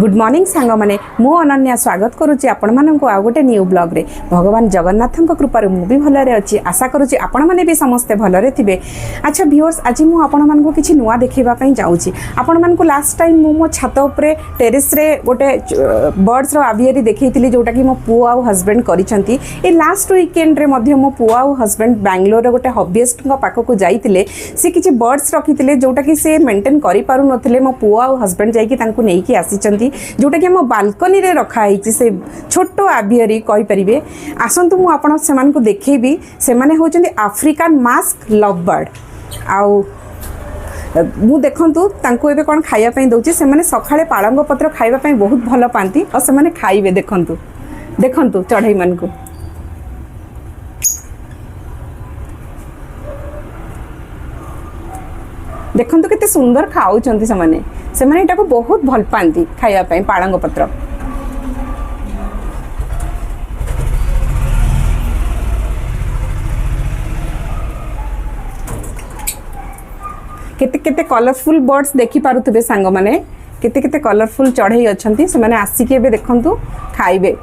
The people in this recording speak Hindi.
गुड मॉर्निंग सांग मैंने मु अनन्या स्वागत करुच्ची आपण मानक आ गोटे न्यू ब्लॉग रे भगवान जगन्नाथ कृपार मु भी भलरे अच्छी आशा करुच्ची आपण मैंने भी समस्ते भलरे थिबे। अच्छा व्यूअर्स आज मु आपण मानक किछि नुआ देखिबा पई जाउची। आपण मानक लास्ट टाइम मु मो छात उपरे टेरेस रे गोटे बर्ड्स रो आवियरी देखैतिली जोटा कि मो पुआ आ हस्बैंड करिसंती। ए लास्ट वीकेंड रे मध्ये मो पुआ आ हस्बैंड बेंगलोर रे गोटे हॉबिस्ट को पाखो को जाइतिले। से किछि बर्ड्स रखितिले जोटा कि से मेंटेन करि पारु नथिले। मो पुआ आ हस्बैंड जाई कि तांको नै कि आसीचंती जोटा कि हम बालकनी रे रखा है से छोट आवियरी कहि परिबे। आसंतु मु आपण सेमान को देखैबी। से माने होचंती अफ्रीकन मास्क लव बर्ड आउ मु देखंतु तांको एबे कोन खाइया पई दउची। से माने सखाळे पाळंग पत्र खाइबा पई बहुत भल पांती और से माने खाइबे। देखंतु देखंतु चढ़ई मन को देखंतु केते सुंदर खाउचंती। से माने एटा को बहुत भल पांती खाइया पई पाळंग पत्र। केते केते कलरफुल बर्ड्स देखि पारुथबे सांग माने केते केते कलरफुल चढ़ई अछंती। से माने आसी के बे देखंतु खाइबे।